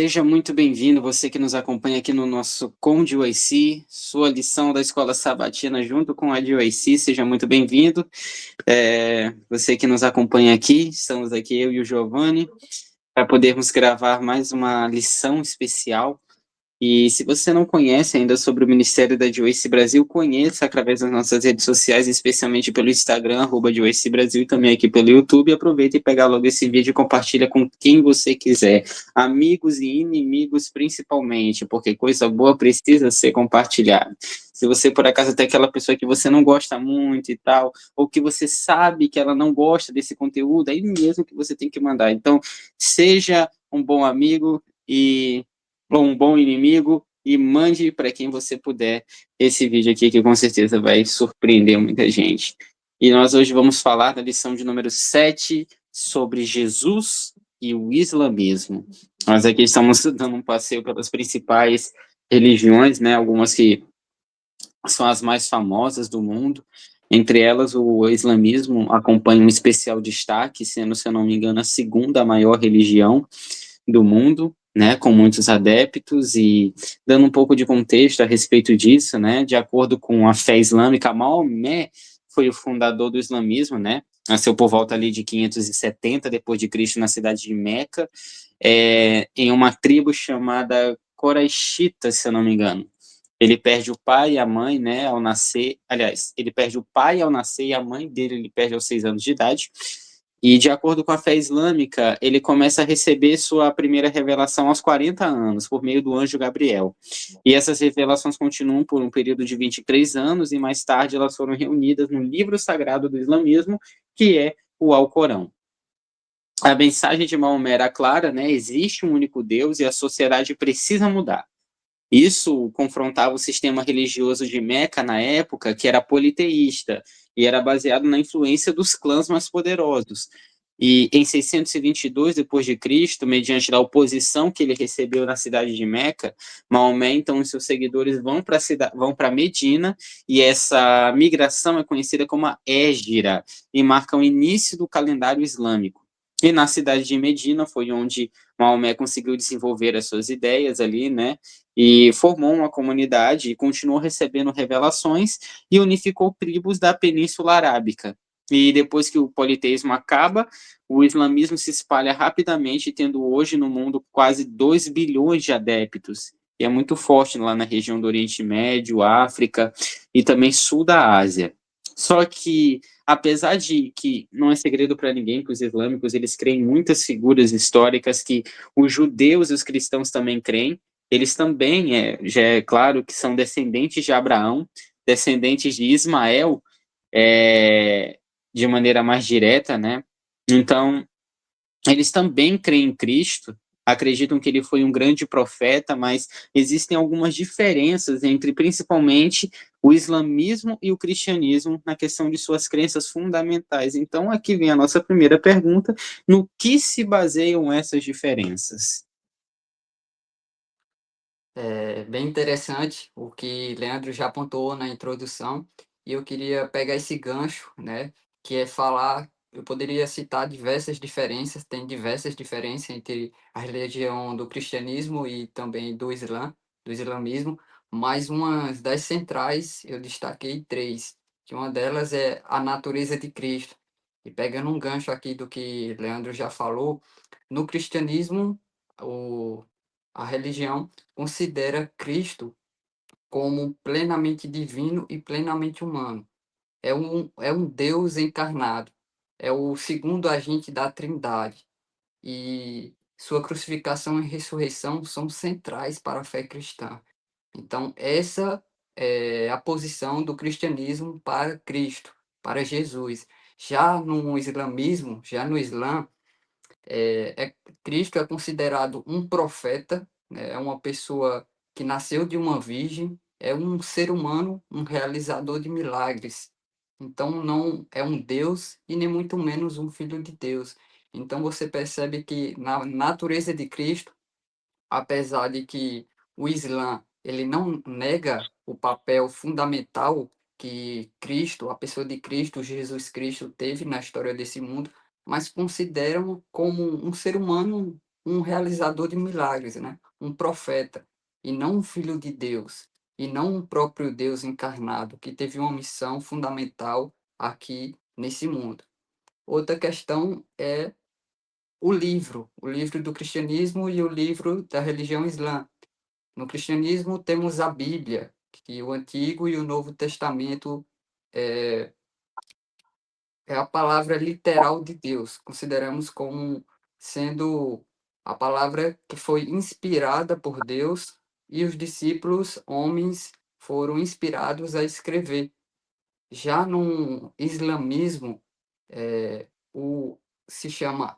Seja muito bem-vindo, você que nos acompanha aqui no nosso Com de UIC, sua lição da Escola Sabatina junto com a de UIC, seja muito bem-vindo. Você que nos acompanha aqui, estamos aqui eu e o Giovanni, para podermos gravar mais uma lição especial. E se você não conhece ainda sobre o Ministério da Joyce Brasil, conheça através das nossas redes sociais, especialmente pelo Instagram, @Joyce Brasil, e também aqui pelo YouTube. Aproveita e pega logo esse vídeo e compartilha com quem você quiser, amigos e inimigos principalmente, porque coisa boa precisa ser compartilhada. Se você, por acaso, tem aquela pessoa que você não gosta muito e tal, ou que você sabe que ela não gosta desse conteúdo, aí mesmo que você tem que mandar. Então, seja um bom amigo ou um bom inimigo, e mande para quem você puder esse vídeo aqui, que com certeza vai surpreender muita gente. E nós hoje vamos falar da lição de número 7 sobre Jesus e o islamismo. Nós aqui estamos dando um passeio pelas principais religiões, né? Algumas que são as mais famosas do mundo. Entre elas, o islamismo acompanha um especial destaque, sendo, se eu não me engano, a segunda maior religião do mundo, né, com muitos adeptos. E dando um pouco de contexto a respeito disso, né, de acordo com a fé islâmica, Maomé foi o fundador do islamismo, né, nasceu por volta ali de 570 depois de Cristo na cidade de Meca, em uma tribo chamada Coraixita, se eu não me engano. Ele perde o pai e a mãe, né, ao nascer. Aliás, ele perde o pai ao nascer e a mãe dele ele perde aos 6 anos de idade. E, de acordo com a fé islâmica, ele começa a receber sua primeira revelação aos 40 anos, por meio do anjo Gabriel. E essas revelações continuam por um período de 23 anos, e mais tarde elas foram reunidas no livro sagrado do islamismo, que é o Alcorão. A mensagem de Maomé era clara, né? Existe um único Deus e a sociedade precisa mudar. Isso confrontava o sistema religioso de Meca na época, que era politeísta e era baseado na influência dos clãs mais poderosos. E em 622 depois de Cristo, mediante a oposição que ele recebeu na cidade de Meca, Maomé então e seus seguidores vão para Medina, e essa migração é conhecida como a Hégira e marca o início do calendário islâmico. E na cidade de Medina foi onde Maomé conseguiu desenvolver as suas ideias ali, né? E formou uma comunidade e continuou recebendo revelações e unificou tribos da Península Arábica. E depois que o politeísmo acaba, o islamismo se espalha rapidamente, tendo hoje no mundo quase 2 bilhões de adeptos. E é muito forte lá na região do Oriente Médio, África e também sul da Ásia. Só que, apesar de que não é segredo para ninguém que os islâmicos eles creem em muitas figuras históricas que os judeus e os cristãos também creem, eles também, já é claro que são descendentes de Abraão, descendentes de Ismael, de maneira mais direta, né? Então, eles também creem em Cristo, acreditam que ele foi um grande profeta, mas existem algumas diferenças entre, principalmente, o islamismo e o cristianismo na questão de suas crenças fundamentais. Então, aqui vem a nossa primeira pergunta: no que se baseiam essas diferenças? É bem interessante o que Leandro já apontou na introdução, e eu queria pegar esse gancho, né, que é falar, eu poderia citar diversas diferenças, tem diversas diferenças entre a religião do cristianismo e também do islamismo, mas uma das centrais eu destaquei três, que uma delas é a natureza de Cristo. E pegando um gancho aqui do que Leandro já falou, no cristianismo, o, a religião considera Cristo como plenamente divino e plenamente humano. É um Deus encarnado, é o segundo agente da Trindade, e sua crucificação e ressurreição são centrais para a fé cristã. Então, essa é a posição do cristianismo para Cristo, para Jesus. Já no Islã, Cristo é considerado um profeta, né? É uma pessoa que nasceu de uma virgem, é um ser humano, um realizador de milagres. Então não é um Deus e nem muito menos um filho de Deus. Então você percebe que na natureza de Cristo, apesar de que o Islã ele não nega o papel fundamental que Cristo, a pessoa de Cristo, Jesus Cristo, teve na história desse mundo, mas consideram como um ser humano um realizador de milagres, né? Um profeta, e não um filho de Deus, e não um próprio Deus encarnado, que teve uma missão fundamental aqui nesse mundo. Outra questão é o livro do cristianismo e o livro da religião islã. No cristianismo temos a Bíblia, que o Antigo e o Novo Testamento é, é a palavra literal de Deus. Consideramos como sendo a palavra que foi inspirada por Deus e os discípulos, homens, foram inspirados a escrever. Já no islamismo, o, se chama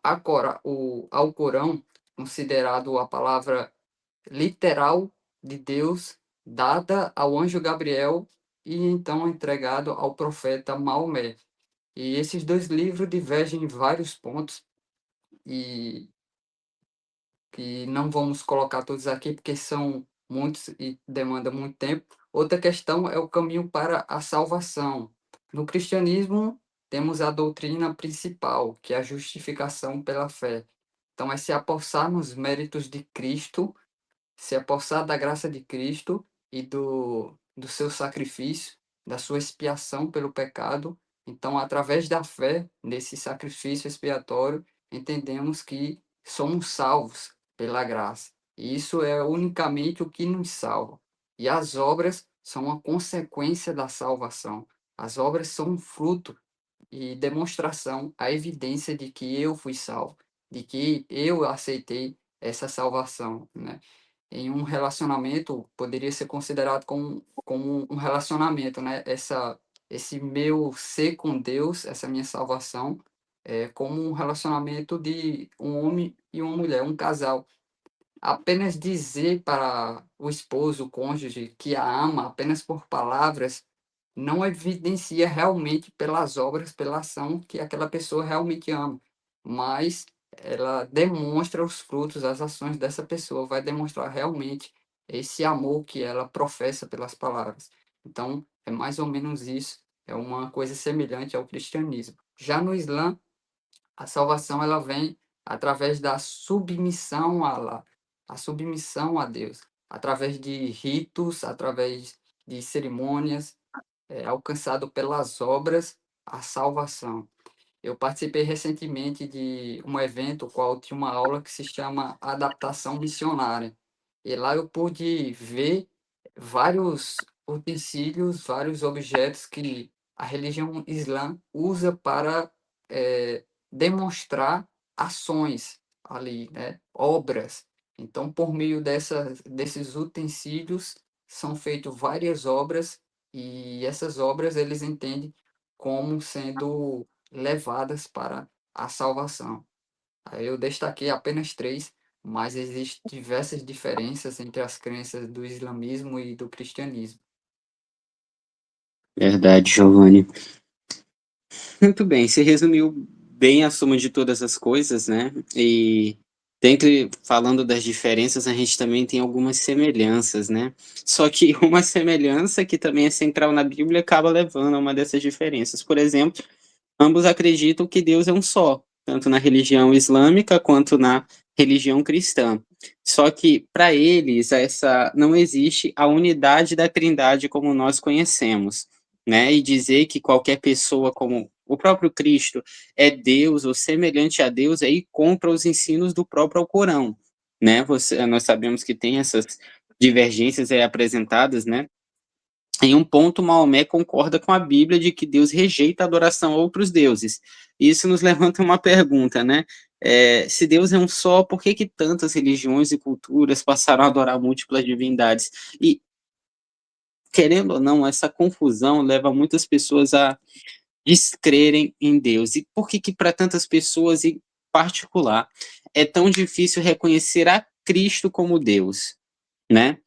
o Alcorão, considerado a palavra literal de Deus, dada ao anjo Gabriel e então entregado ao profeta Maomé. E esses dois livros divergem em vários pontos e que não vamos colocar todos aqui porque são muitos e demanda muito tempo. Outra questão é o caminho para a salvação. No cristianismo, temos a doutrina principal, que é a justificação pela fé. Então, é se apossar nos méritos de Cristo, se apossar da graça de Cristo e do seu sacrifício, da sua expiação pelo pecado. Então, através da fé nesse sacrifício expiatório, entendemos que somos salvos pela graça. E isso é unicamente o que nos salva. E as obras são a consequência da salvação. As obras são um fruto e demonstração, a evidência de que eu fui salvo, de que eu aceitei essa salvação, né? Em um relacionamento, poderia ser considerado como um relacionamento, né? Esse meu ser com Deus, essa minha salvação, é como um relacionamento de um homem e uma mulher, um casal. Apenas dizer para o esposo, o cônjuge, que a ama apenas por palavras, não evidencia realmente pelas obras, pela ação que aquela pessoa realmente ama, mas ela demonstra os frutos, as ações dessa pessoa, vai demonstrar realmente esse amor que ela professa pelas palavras. Então, é mais ou menos isso, é uma coisa semelhante ao cristianismo. Já no Islã, a salvação ela vem através da submissão a Allah, a submissão a Deus, através de ritos, através de cerimônias, alcançado pelas obras a salvação. Eu participei recentemente de um evento, qual tinha uma aula que se chama Adaptação Missionária. E lá eu pude ver vários utensílios, vários objetos que a religião islã usa para demonstrar ações ali, né? Obras. Então, por meio desses utensílios, são feitas várias obras e essas obras eles entendem como sendo levadas para a salvação. Aí eu destaquei apenas três, mas existem diversas diferenças entre as crenças do islamismo e do cristianismo. Verdade, Giovanni. Muito bem, você resumiu bem a soma de todas as coisas, né? E dentre falando das diferenças, a gente também tem algumas semelhanças, né? Só que uma semelhança que também é central na Bíblia acaba levando a uma dessas diferenças. Por exemplo, ambos acreditam que Deus é um só, tanto na religião islâmica quanto na religião cristã. Só que para eles essa não existe a unidade da Trindade como nós conhecemos, né? E dizer que qualquer pessoa como o próprio Cristo é Deus ou semelhante a Deus é ir contra os ensinos do próprio Alcorão, né? Nós sabemos que tem essas divergências aí apresentadas, né? Em um ponto, Maomé concorda com a Bíblia de que Deus rejeita a adoração a outros deuses. Isso nos levanta uma pergunta, né? Se Deus é um só, por que que tantas religiões e culturas passaram a adorar múltiplas divindades? E, querendo ou não, essa confusão leva muitas pessoas a descrerem em Deus. E por que que para tantas pessoas, em particular, é tão difícil reconhecer a Cristo como Deus, né?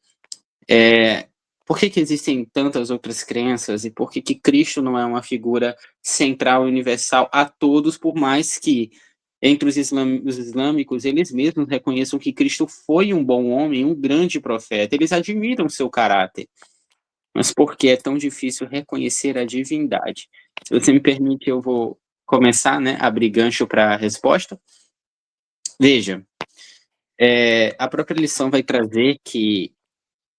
É, por que que existem tantas outras crenças e por que que Cristo não é uma figura central, universal a todos, por mais que entre os islâmicos eles mesmos reconheçam que Cristo foi um bom homem, um grande profeta, eles admiram seu caráter, mas por que é tão difícil reconhecer a divindade? Se você me permite, eu vou começar, né, abrir gancho para a resposta. Veja, A própria lição vai trazer que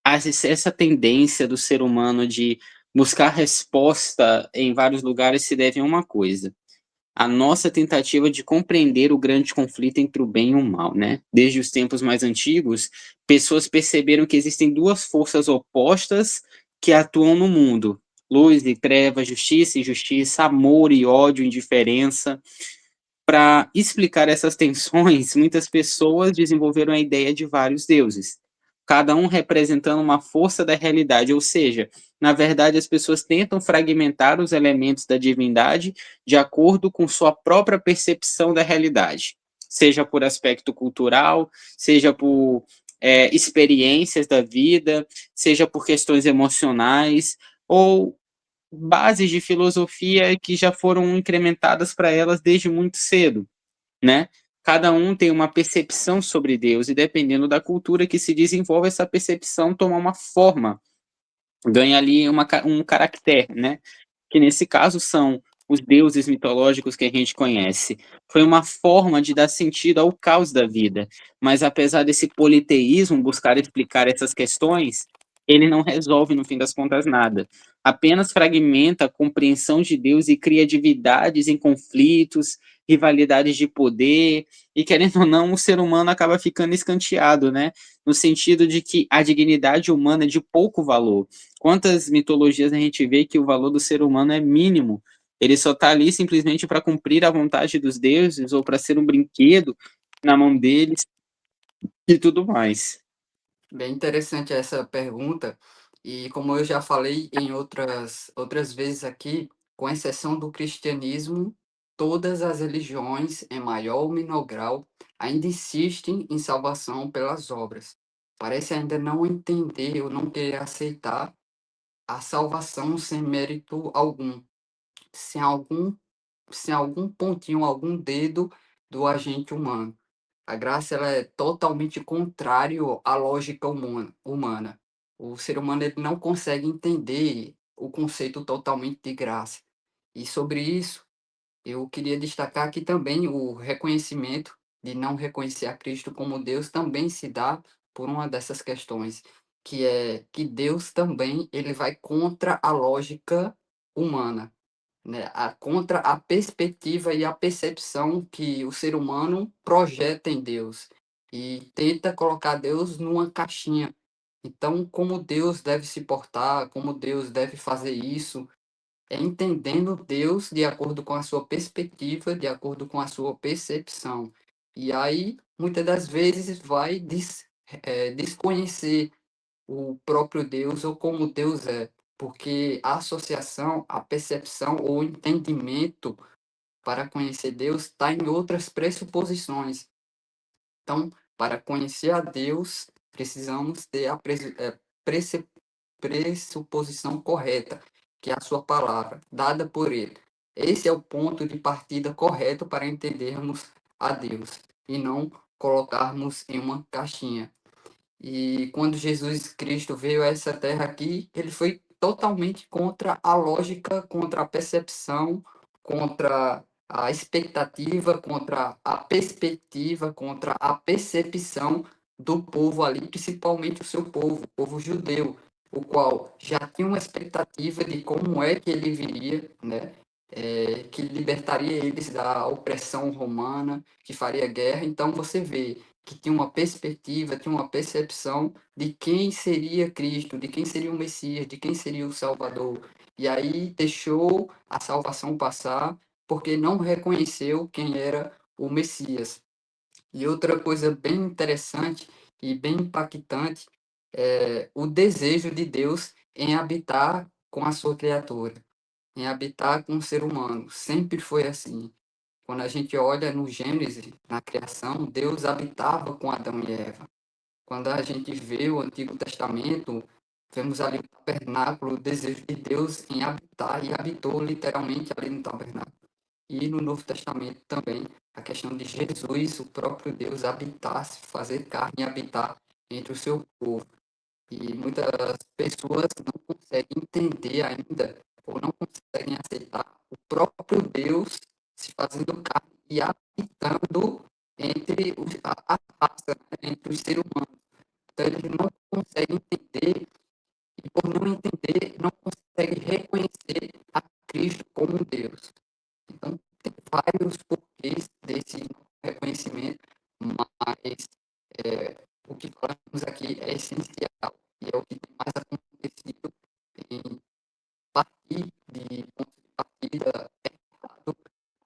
essa tendência do ser humano de buscar resposta em vários lugares se deve a uma coisa: a nossa tentativa de compreender o grande conflito entre o bem e o mal, né? Desde os tempos mais antigos, pessoas perceberam que existem duas forças opostas que atuam no mundo: luz e trevas, justiça e injustiça, amor e ódio, indiferença. Para explicar essas tensões, muitas pessoas desenvolveram a ideia de vários deuses, cada um representando uma força da realidade, ou seja, na verdade, as pessoas tentam fragmentar os elementos da divindade de acordo com sua própria percepção da realidade, seja por aspecto cultural, seja por experiências da vida, seja por questões emocionais, ou bases de filosofia que já foram incrementadas para elas desde muito cedo, né? Cada um tem uma percepção sobre Deus e dependendo da cultura que se desenvolve, essa percepção toma uma forma, ganha ali um caractere, né? Que nesse caso são os deuses mitológicos que a gente conhece. Foi uma forma de dar sentido ao caos da vida, mas apesar desse politeísmo buscar explicar essas questões, ele não resolve no fim das contas nada. Apenas fragmenta a compreensão de Deus e cria divindades em conflitos, rivalidades de poder, e querendo ou não, o ser humano acaba ficando escanteado, né? No sentido de que a dignidade humana é de pouco valor. Quantas mitologias a gente vê que o valor do ser humano é mínimo? Ele só está ali simplesmente para cumprir a vontade dos deuses ou para ser um brinquedo na mão deles e tudo mais. Bem interessante essa pergunta, e como eu já falei em outras vezes aqui, com exceção do cristianismo, todas as religiões, em maior ou menor grau, ainda insistem em salvação pelas obras. Parece ainda não entender ou não querer aceitar a salvação sem mérito algum, sem algum, sem algum pontinho, algum dedo do agente humano. A graça ela é totalmente contrário à lógica humana. O ser humano ele não consegue entender o conceito totalmente de graça. E sobre isso, eu queria destacar que também o reconhecimento de não reconhecer a Cristo como Deus também se dá por uma dessas questões, que é que Deus também ele vai contra a lógica humana, né, contra a perspectiva e a percepção que o ser humano projeta em Deus e tenta colocar Deus numa caixinha. Então, como Deus deve se portar, como Deus deve fazer isso, é entendendo Deus de acordo com a sua perspectiva, de acordo com a sua percepção. E aí, muitas das vezes, vai desconhecer o próprio Deus ou como Deus é, porque a associação, a percepção ou o entendimento para conhecer Deus está em outras pressuposições. Então, para conhecer a Deus, precisamos ter a pressuposição correta, que é a sua palavra, dada por ele. Esse é o ponto de partida correto para entendermos a Deus e não colocarmos em uma caixinha. E quando Jesus Cristo veio a essa terra aqui, ele foi totalmente contra a lógica, contra a percepção, contra a expectativa, contra a perspectiva, contra a percepção do povo ali, principalmente o seu povo, o povo judeu, o qual já tinha uma expectativa de como é que ele viria, né? Que libertaria eles da opressão romana, que faria guerra. Então você vê que tinha uma perspectiva, tinha uma percepção de quem seria Cristo, de quem seria o Messias, de quem seria o Salvador. E aí deixou a salvação passar porque não reconheceu quem era o Messias. E outra coisa bem interessante e bem impactante é o desejo de Deus em habitar com a sua criatura, em habitar com o ser humano. Sempre foi assim. Quando a gente olha no Gênesis, na criação, Deus habitava com Adão e Eva. Quando a gente vê o Antigo Testamento, vemos ali o tabernáculo, o desejo de Deus em habitar, e habitou literalmente ali no tabernáculo. E no Novo Testamento também, a questão de Jesus, o próprio Deus habitar, se fazer carne e habitar entre o seu povo. E muitas pessoas não conseguem entender ainda, ou não conseguem aceitar o próprio Deus se fazendo carne e habitando entre a raça, né, entre os seres humanos. Então, eles não conseguem entender, e por não entender, não conseguem reconhecer a Cristo como Deus. Então, tem vários porquês desse reconhecimento, mas o que falamos aqui é essencial e é o que tem mais acontecido em partir de pontos de partida errado,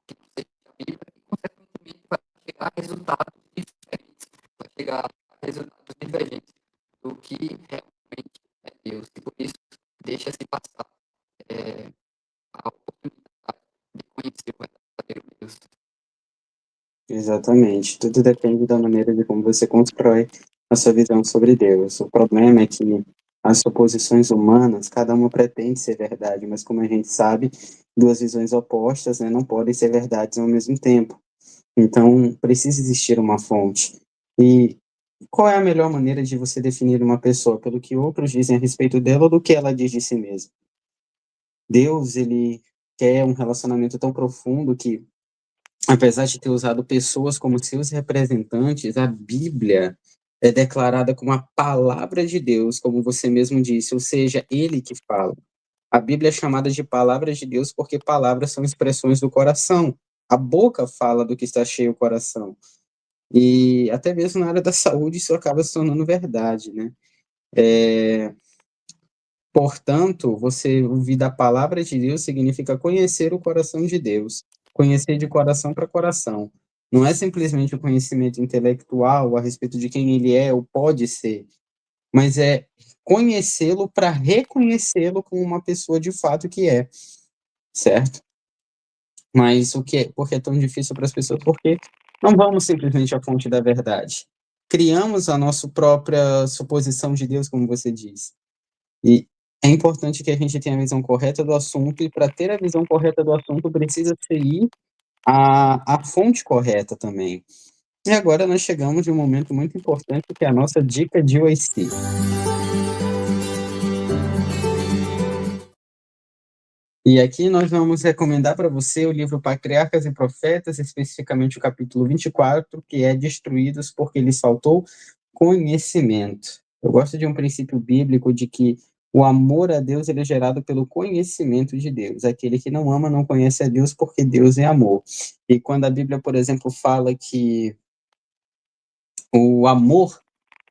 que não seja a Bíblia, e, consequentemente, vai chegar a resultados diferentes, vai chegar a resultados divergentes do que realmente é Deus. E por isso, deixa-se passar a oportunidade de conhecer o verdadeiro Deus. Exatamente. Tudo depende da maneira de como você constrói a sua visão sobre Deus. O problema é que as suposições humanas, cada uma pretende ser verdade, mas como a gente sabe, duas visões opostas, né, não podem ser verdades ao mesmo tempo. Então, precisa existir uma fonte. E qual é a melhor maneira de você definir uma pessoa? Pelo que outros dizem a respeito dela ou do que ela diz de si mesma? Deus, ele quer um relacionamento tão profundo que, apesar de ter usado pessoas como seus representantes, a Bíblia é declarada como a palavra de Deus, como você mesmo disse, ou seja, ele que fala. A Bíblia é chamada de palavra de Deus porque palavras são expressões do coração. A boca fala do que está cheio o coração. E até mesmo na área da saúde isso acaba se tornando verdade, né? Portanto, você ouvir da palavra de Deus significa conhecer o coração de Deus, conhecer de coração para coração. Não é simplesmente o conhecimento intelectual a respeito de quem ele é ou pode ser, mas é conhecê-lo para reconhecê-lo como uma pessoa de fato que é, certo? Mas por que é tão difícil para as pessoas? Porque não vamos simplesmente à fonte da verdade. Criamos a nossa própria suposição de Deus, como você disse. E é importante que a gente tenha a visão correta do assunto, e para ter a visão correta do assunto, precisa seguir a fonte correta também. E agora nós chegamos em um momento muito importante, que é a nossa dica de UIC. E aqui nós vamos recomendar para você o livro Patriarcas e Profetas, especificamente o capítulo 24, que é Destruídos porque lhes faltou conhecimento. Eu gosto de um princípio bíblico de que o amor a Deus ele é gerado pelo conhecimento de Deus. Aquele que não ama não conhece a Deus porque Deus é amor. E quando a Bíblia, por exemplo, fala que o amor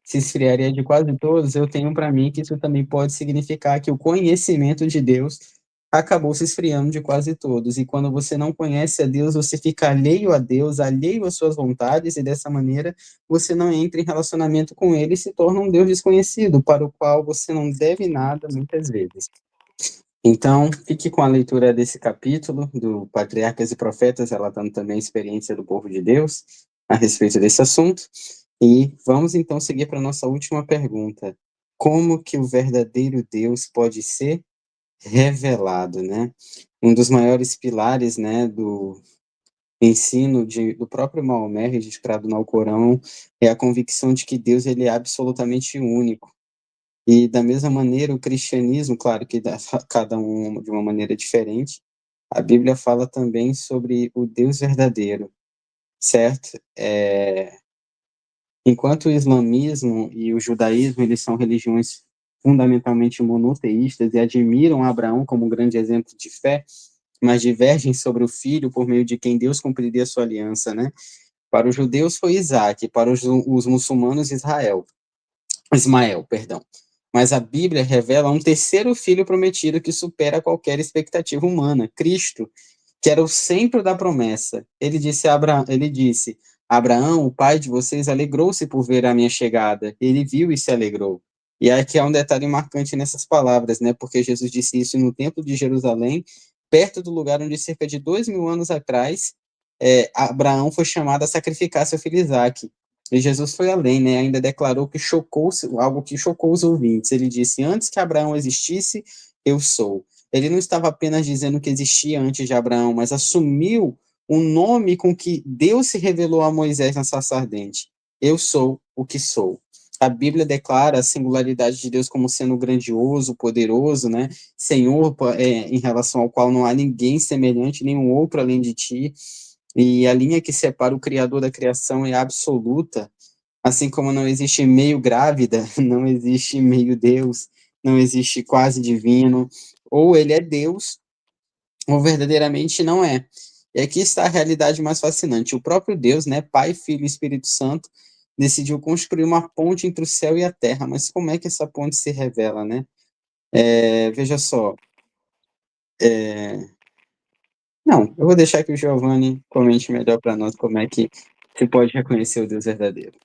se esfriaria de quase todos, eu tenho para mim que isso também pode significar que o conhecimento de Deus acabou se esfriando de quase todos. E quando você não conhece a Deus, você fica alheio a Deus, alheio às suas vontades, e dessa maneira você não entra em relacionamento com Ele e se torna um Deus desconhecido, para o qual você não deve nada muitas vezes. Então, fique com a leitura desse capítulo do Patriarcas e Profetas, relatando também a experiência do povo de Deus a respeito desse assunto. E vamos então seguir para a nossa última pergunta. Como que o verdadeiro Deus pode ser revelado, né? Um dos maiores pilares, né, do ensino do próprio Maomé, registrado no Alcorão, é a convicção de que Deus ele é absolutamente único. E da mesma maneira, o cristianismo, claro que cada um de uma maneira diferente, a Bíblia fala também sobre o Deus verdadeiro, certo? Enquanto o islamismo e o judaísmo, eles são religiões fundamentalmente monoteístas e admiram Abraão como um grande exemplo de fé, mas divergem sobre o filho por meio de quem Deus cumpriria a sua aliança, né? Para os judeus foi Isaac, para os muçulmanos Ismael, perdão. Mas a Bíblia revela um terceiro filho prometido que supera qualquer expectativa humana, Cristo, que era o centro da promessa. Ele disse: Abraão, o pai de vocês, alegrou-se por ver a minha chegada. Ele viu e se alegrou. E aqui há um detalhe marcante nessas palavras, né? Porque Jesus disse isso no Templo de Jerusalém, perto do lugar onde cerca de 2.000 anos atrás, Abraão foi chamado a sacrificar seu filho Isaque. E Jesus foi além, né? Ainda declarou que algo que chocou os ouvintes. Ele disse: Antes que Abraão existisse, eu sou. Ele não estava apenas dizendo que existia antes de Abraão, mas assumiu o nome com que Deus se revelou a Moisés na sarça ardente. Eu sou o que sou. A Bíblia declara a singularidade de Deus como sendo grandioso, poderoso, né? Senhor, em relação ao qual não há ninguém semelhante, nenhum outro além de ti. e a linha que separa o Criador da criação é absoluta, assim como não existe meio grávida, não existe meio Deus, não existe quase divino, ou ele é Deus, ou verdadeiramente não é. E aqui está a realidade mais fascinante. O próprio Deus, né, Pai, Filho e Espírito Santo, decidiu construir uma ponte entre o céu e a terra. Mas como é que essa ponte se revela, né? Veja só. Não, eu vou deixar que o Giovanni comente melhor para nós como é que se pode reconhecer o Deus verdadeiro.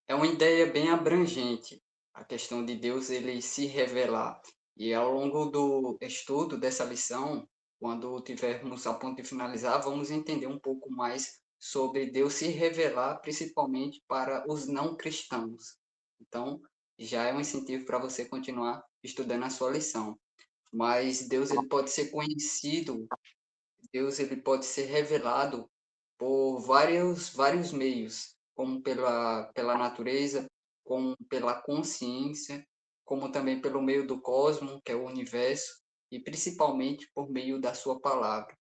É uma ideia bem abrangente, a questão de Deus ele se revelar. E ao longo do estudo dessa lição, quando tivermos a ponto de finalizar, vamos entender um pouco mais sobre Deus se revelar, principalmente para os não cristãos. Então, já é um incentivo para você continuar estudando a sua lição. Mas Deus ele pode ser conhecido, Deus ele pode ser revelado por vários meios, como pela natureza, como pela consciência, como também pelo meio do cosmos, que é o universo, e principalmente por meio da sua palavra.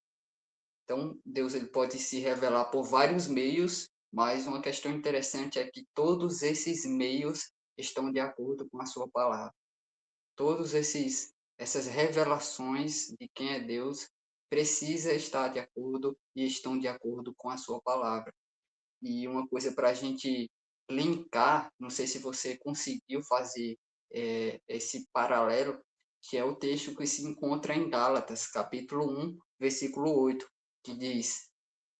Então, Deus ele pode se revelar por vários meios, mas uma questão interessante é que todos esses meios estão de acordo com a sua palavra. Todos essas revelações de quem é Deus precisa estar de acordo e estão de acordo com a sua palavra. E uma coisa para a gente linkar, não sei se você conseguiu fazer esse paralelo, que é o texto que se encontra em Gálatas, capítulo 1, versículo 8, que diz: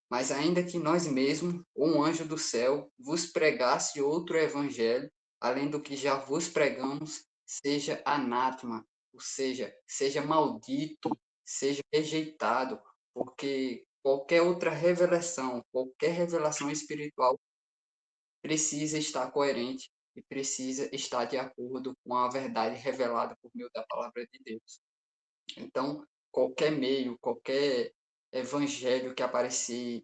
Mas ainda que nós mesmos, ou um anjo do céu, vos pregasse outro evangelho, além do que já vos pregamos, seja anátema, ou seja maldito, seja rejeitado, porque qualquer revelação espiritual precisa estar coerente e precisa estar de acordo com a verdade revelada por meio da palavra de Deus. Então, qualquer meio, qualquer evangelho que aparecer,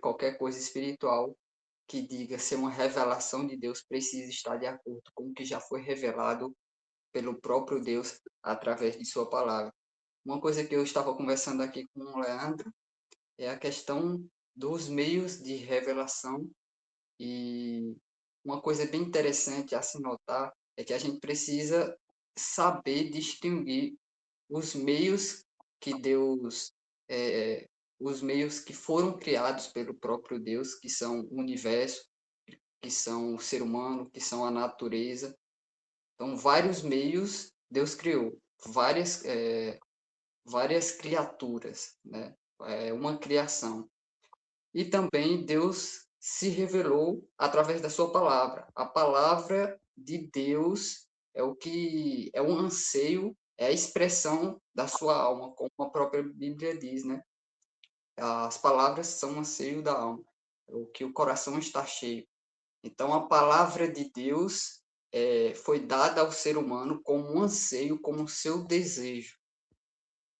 qualquer coisa espiritual que diga ser uma revelação de Deus precisa estar de acordo com o que já foi revelado pelo próprio Deus através de sua palavra. Uma coisa que eu estava conversando aqui com o Leandro é a questão dos meios de revelação, e uma coisa bem interessante a se notar é que a gente precisa saber distinguir os meios que Deus, é, os meios que foram criados pelo próprio Deus, que são o universo, que são o ser humano, que são a natureza. Então, vários meios Deus criou, várias criaturas, né? É uma criação. E também Deus se revelou através da sua palavra. A palavra de Deus é o que é um anseio, é a expressão da sua alma, como a própria Bíblia diz, né? As palavras são um anseio da alma, é o que o coração está cheio. Então, a palavra de Deus foi dada ao ser humano como um anseio, como seu desejo.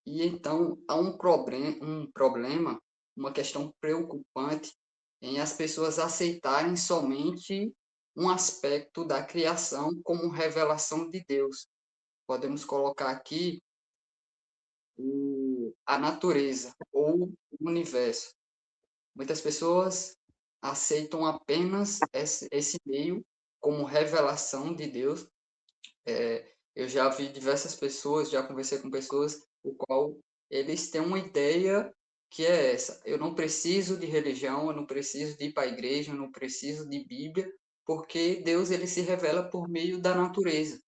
E então há um problema, uma questão preocupante em as pessoas aceitarem somente um aspecto da criação como revelação de Deus. Podemos colocar aqui a natureza ou o universo. Muitas pessoas aceitam apenas esse meio como revelação de Deus. Eu já vi diversas pessoas, já conversei com pessoas, o qual eles têm uma ideia que é essa: eu não preciso de religião, eu não preciso de ir para a igreja, eu não preciso de Bíblia, porque Deus ele se revela por meio da natureza.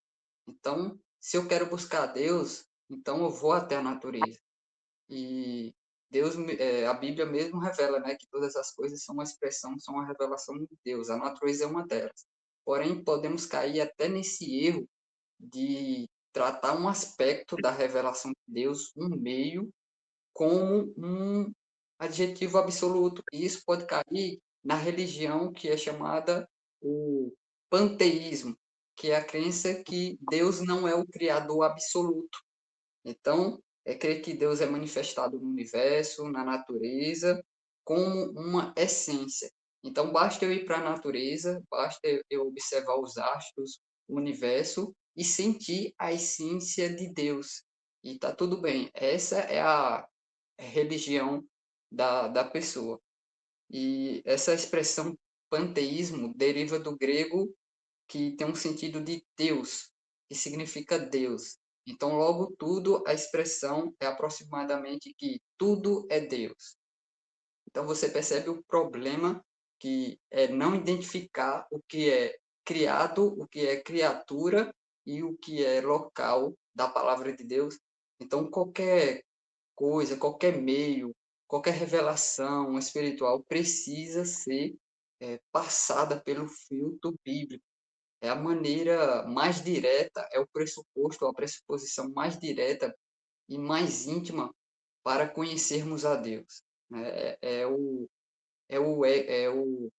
Então, se eu quero buscar Deus, então eu vou até a natureza. E a Bíblia mesmo revela, né, que todas as coisas são uma expressão, são uma revelação de Deus. A natureza é uma delas. Porém, podemos cair até nesse erro de tratar um aspecto da revelação de Deus, um meio, como um adjetivo absoluto. E isso pode cair na religião que é chamada o panteísmo, que é a crença que Deus não é o criador absoluto. Então, é crer que Deus é manifestado no universo, na natureza, como uma essência. Então, basta eu ir para a natureza, basta eu observar os astros, o universo e sentir a essência de Deus. E tá tudo bem. Essa é a religião da pessoa. E essa expressão panteísmo deriva do grego, que tem um sentido de Deus, que significa Deus. Então, logo tudo, a expressão é aproximadamente que tudo é Deus. Então, você percebe o problema, que é não identificar o que é criado, o que é criatura e o que é local da palavra de Deus. Então, qualquer coisa, qualquer meio, qualquer revelação espiritual precisa ser passada pelo filtro bíblico. É a maneira mais direta, é o pressuposto, a pressuposição mais direta e mais íntima para conhecermos a Deus. É o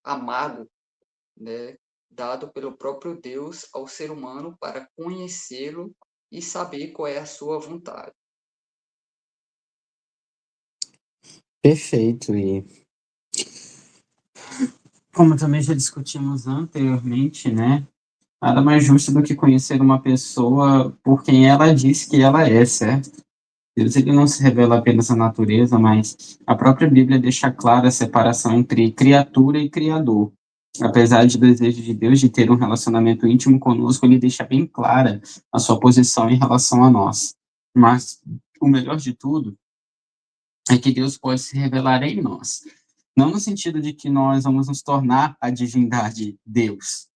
amago, né, dado pelo próprio Deus ao ser humano para conhecê-lo e saber qual é a sua vontade. Perfeito. E como também já discutimos anteriormente, né? Nada mais justo do que conhecer uma pessoa por quem ela diz que ela é, certo? Deus ele não se revela apenas à natureza, mas a própria Bíblia deixa clara a separação entre criatura e criador. Apesar do desejo de Deus de ter um relacionamento íntimo conosco, ele deixa bem clara a sua posição em relação a nós. Mas o melhor de tudo é que Deus pode se revelar em nós. Não no sentido de que nós vamos nos tornar a divindade Deus.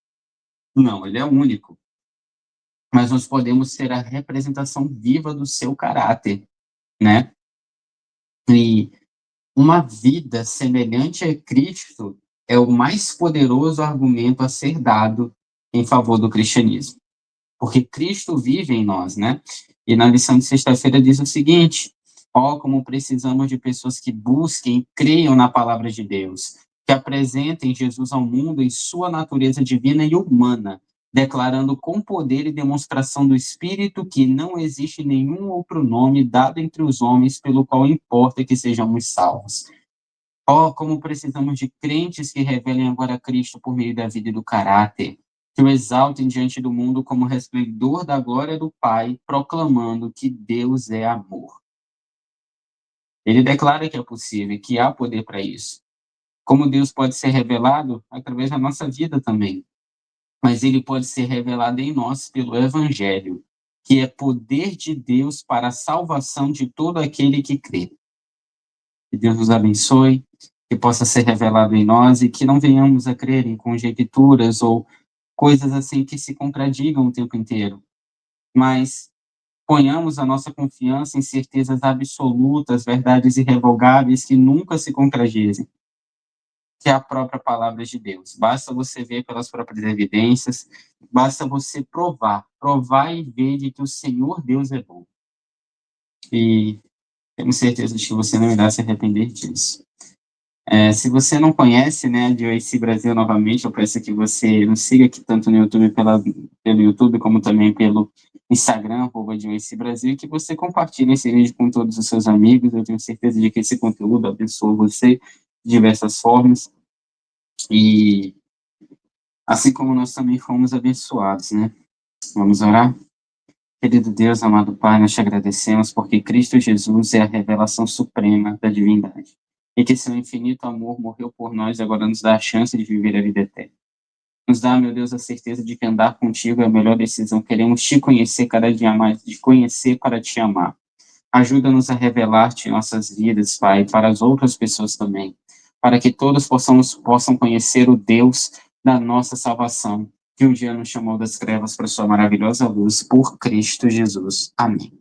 Não, ele é único. Mas nós podemos ser a representação viva do seu caráter, né? E uma vida semelhante a Cristo é o mais poderoso argumento a ser dado em favor do cristianismo. Porque Cristo vive em nós, né? E na lição de sexta-feira diz o seguinte: ó, como precisamos de pessoas que busquem, creiam na palavra de Deus, que apresentem Jesus ao mundo em sua natureza divina e humana, declarando com poder e demonstração do Espírito que não existe nenhum outro nome dado entre os homens pelo qual importa que sejamos salvos. Ó, como precisamos de crentes que revelem agora Cristo por meio da vida e do caráter, que o exaltem diante do mundo como resplendor da glória do Pai, proclamando que Deus é amor. Ele declara que é possível e que há poder para isso. Como Deus pode ser revelado através da nossa vida também, mas ele pode ser revelado em nós pelo Evangelho, que é poder de Deus para a salvação de todo aquele que crê. Que Deus nos abençoe, que possa ser revelado em nós e que não venhamos a crer em conjecturas ou coisas assim que se contradigam o tempo inteiro, mas ponhamos a nossa confiança em certezas absolutas, verdades irrevogáveis que nunca se contradizem, que é a própria palavra de Deus. Basta você ver pelas próprias evidências, basta você provar e ver de que o Senhor Deus é bom. E temos certeza de que você não irá se arrepender disso. Se você não conhece, né, a DOAC Brasil novamente, eu peço que você nos siga aqui tanto no YouTube, pelo YouTube, como também pelo Instagram, @DOAC Brasil, e que você compartilhe esse vídeo com todos os seus amigos. Eu tenho certeza de que esse conteúdo abençoa você de diversas formas, e assim como nós também fomos abençoados, né? Vamos orar? Querido Deus, amado Pai, nós te agradecemos porque Cristo Jesus é a revelação suprema da divindade. E que seu infinito amor morreu por nós e agora nos dá a chance de viver a vida eterna. Nos dá, meu Deus, a certeza de que andar contigo é a melhor decisão. Queremos te conhecer cada dia mais, de conhecer para te amar. Ajuda-nos a revelar-te em nossas vidas, Pai, para as outras pessoas também, para que todos possam conhecer o Deus da nossa salvação, que um dia nos chamou das trevas para sua maravilhosa luz, por Cristo Jesus. Amém.